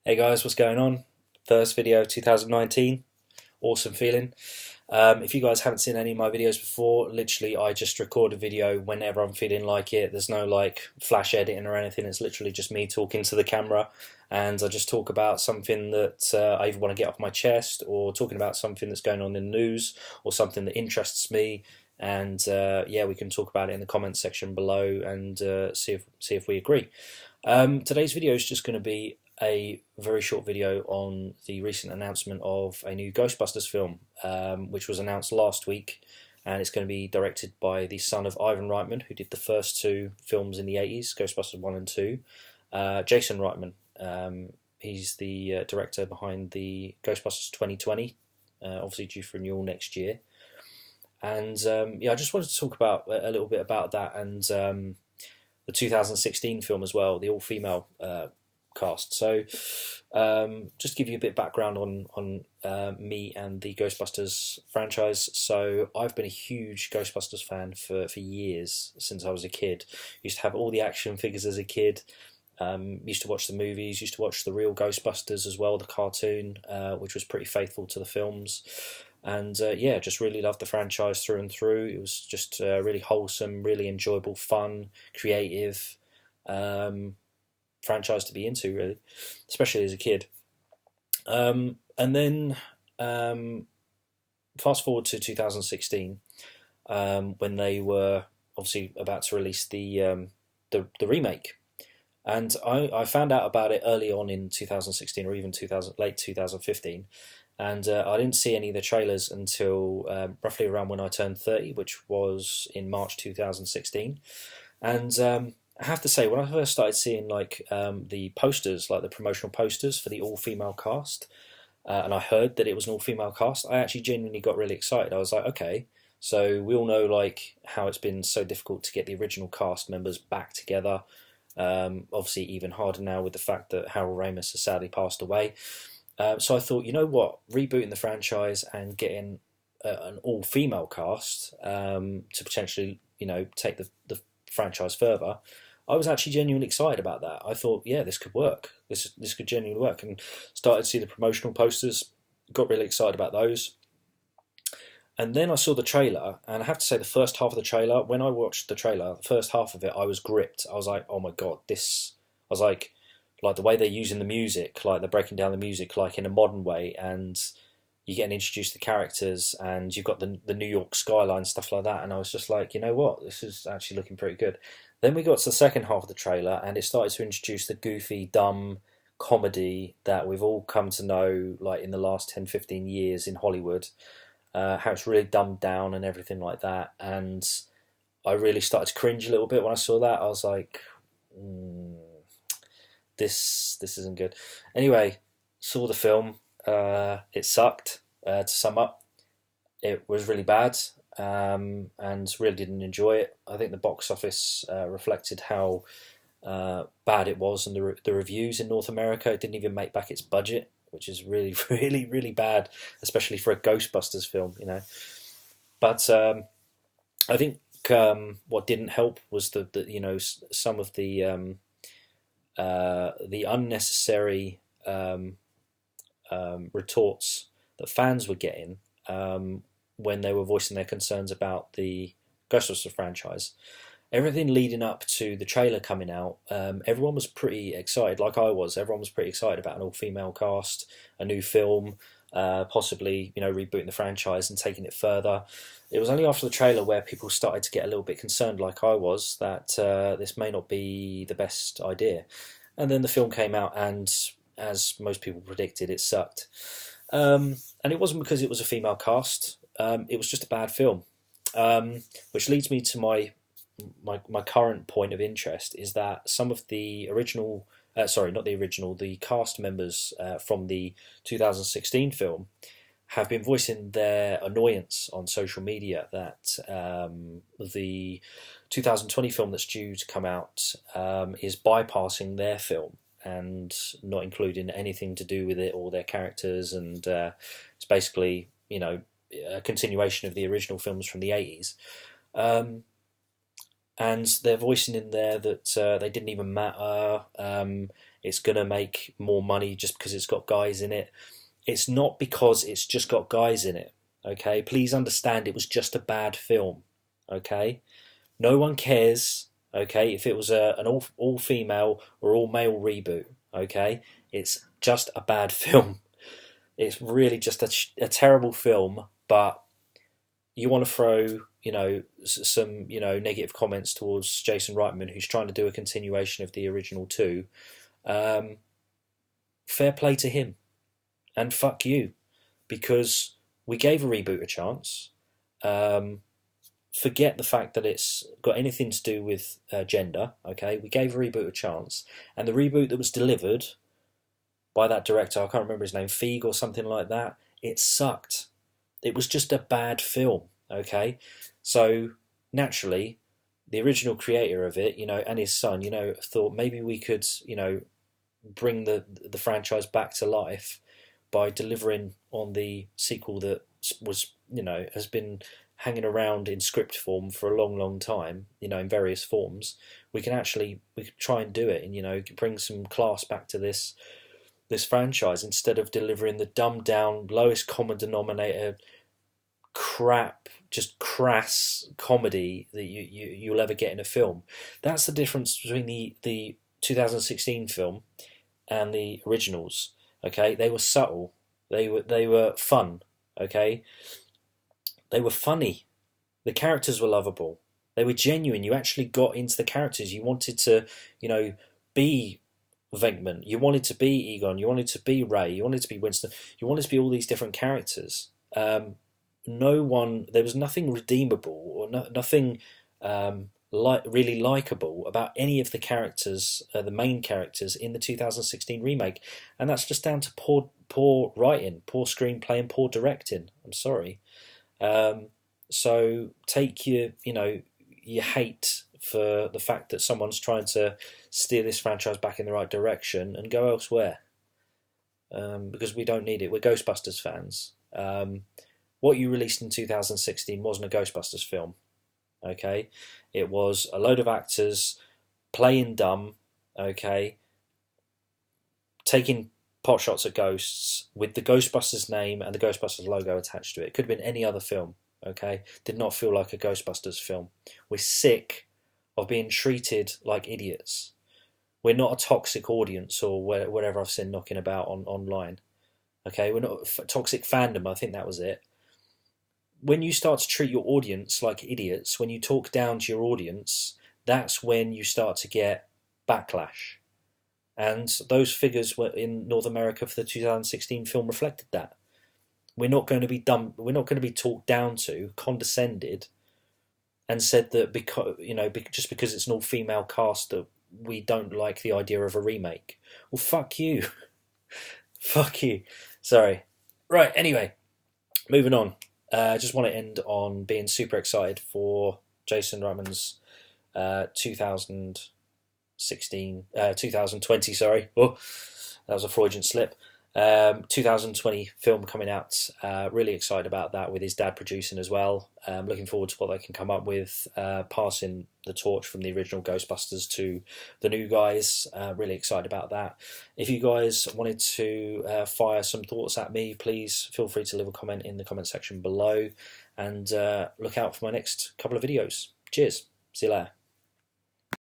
Hey guys, what's going on? First video 2019. Awesome feeling. If you guys haven't seen any of my videos before, literally I just record a video whenever I'm feeling like it. There's no like flash editing or anything. It's literally just me talking to the camera, and I just talk about something that I either want to get off my chest, or talking about something that's going on in the news, or something that interests me. And yeah, we can talk about it in the comments section below and see if we agree. Today's video is just going to be a very short video on the recent announcement of a new Ghostbusters film, which was announced last week, and it's going to be directed by the son of Ivan Reitman, who did the first two films in the 80s, Ghostbusters 1 and 2, Jason Reitman. He's the director behind the Ghostbusters 2020, obviously due for renewal next year. And yeah, I just wanted to talk about a little bit about that, and the 2016 film as well, the all-female cast. So just to give you a bit of background on me and the Ghostbusters franchise. So I've been a huge Ghostbusters fan for years, since I was a kid. Used to have all the action figures as a kid. Used to watch the movies, used to watch the real Ghostbusters as well, the cartoon, which was pretty faithful to the films. And yeah, just really loved the franchise through and through. It was just really wholesome, really enjoyable, fun, creative franchise to be into, really, especially as a kid. And then fast forward to 2016, when they were obviously about to release the remake. And I found out about it early on in 2016, or even late 2015, and I didn't see any of the trailers until roughly around when I turned 30, which was in March 2016. And I have to say, when I first started seeing like the posters, like the promotional posters for the all-female cast, and I heard that it was an all-female cast, I actually genuinely got really excited. I was like, okay, so we all know like how it's been so difficult to get the original cast members back together. Obviously, even harder now with the fact that Harold Ramis has sadly passed away. So I thought, you know what, rebooting the franchise and getting an all-female cast to potentially, you know, take the franchise further. I was actually genuinely excited about that. I thought, yeah, this could work. This could genuinely work, and started to see the promotional posters. Got really excited about those. And then I saw the trailer, and I have to say, the first half of the trailer, when I watched the trailer, the first half of it, I was gripped. I was like, oh my god, this. I was like the way they're using the music, like they're breaking down the music like in a modern way, and you're getting introduced to characters, and you've got the New York skyline, stuff like that. And I was just like, you know what, this is actually looking pretty good. Then we got to the second half of the trailer, and it started to introduce the goofy, dumb comedy that we've all come to know, like in the last 10, 15 years in Hollywood. How it's really dumbed down and everything like that. And I really started to cringe a little bit when I saw that. I was like, this isn't good. Anyway, saw the film. It sucked. To sum up, it was really bad, and really didn't enjoy it. I think the box office reflected how bad it was, and the reviews in North America. It didn't even make back its budget, which is really, really, really bad, especially for a Ghostbusters film, you know. But I think what didn't help was the you know, some of the unnecessary retorts that fans were getting when they were voicing their concerns about the Ghostbusters franchise. Everything leading up to the trailer coming out, everyone was pretty excited, like I was. Everyone was pretty excited about an all-female cast, a new film, possibly, you know, rebooting the franchise and taking it further. It was only after the trailer where people started to get a little bit concerned, like I was, that this may not be the best idea. And then the film came out, and as most people predicted, it sucked. And it wasn't because it was a female cast. It was just a bad film. Which leads me to my current point of interest, is that some of the original, the cast members from the 2016 film have been voicing their annoyance on social media that the 2020 film that's due to come out is bypassing their film and not including anything to do with it or their characters, and it's basically, you know, a continuation of the original films from the 80s. and they're voicing in there that they didn't even matter. It's going to make more money just because it's got guys in it. It's not because it's just got guys in it. Okay, please understand, it was just a bad film. Okay, no one cares. Okay, if it was an all female or all male reboot. Okay, it's just a bad film. It's really just a terrible film. But you want to throw, some, negative comments towards Jason Reitman, who's trying to do a continuation of the original two. Fair play to him, and fuck you, because we gave a reboot a chance. Forget the fact that it's got anything to do with gender. Okay, we gave a reboot a chance, and the reboot that was delivered by that director, I can't remember his name, Feig or something like that, it sucked. It was just a bad film. Okay, so naturally, the original creator of it, and his son, thought maybe we could, bring the franchise back to life by delivering on the sequel that was, has been hanging around in script form for a long, long time, in various forms. We could try and do it, and bring some class back to this franchise instead of delivering the dumbed down, lowest common denominator, crap, just crass comedy that you'll ever get in a film. That's the difference between the 2016 film and the originals. Okay, they were subtle. They were fun. Okay, they were funny. The characters were lovable. They were genuine. You actually got into the characters. You wanted to, be Venkman. You wanted to be Egon. You wanted to be Ray. You wanted to be Winston. You wanted to be all these different characters. There was nothing redeemable or nothing really likable about any of the characters, the main characters in the 2016 remake, and that's just down to poor writing, poor screenplay, and poor directing. I'm sorry. So take your hate for the fact that someone's trying to steer this franchise back in the right direction and go elsewhere, because we don't need it. We're Ghostbusters fans. What you released in 2016 wasn't a Ghostbusters film. Okay, it was a load of actors playing dumb. Okay, taking pot shots at ghosts with the Ghostbusters name and the Ghostbusters logo attached to it. It could have been any other film. Okay, did not feel like a Ghostbusters film. We're sick of being treated like idiots. We're not a toxic audience or whatever I've seen knocking about online. Okay, we're not toxic fandom. I think that was it. When you start to treat your audience like idiots, when you talk down to your audience, that's when you start to get backlash. And those figures were in North America for the 2016 film reflected that. We're not going to be dumb. We're not going to be talked down to, condescended, and said that just because it's an all-female cast that we don't like the idea of a remake. Well, fuck you. Fuck you. Sorry. Right. Anyway, moving on. I just want to end on being super excited for Jason Reitman's 2020, sorry. Oh, that was a Freudian slip. 2020 film coming out. Really excited about that, with his dad producing as well. Looking forward to what they can come up with, passing the torch from the original Ghostbusters to the new guys. Really excited about that. If you guys wanted to fire some thoughts at me, please feel free to leave a comment in the comment section below, and look out for my next couple of videos. Cheers. See you later.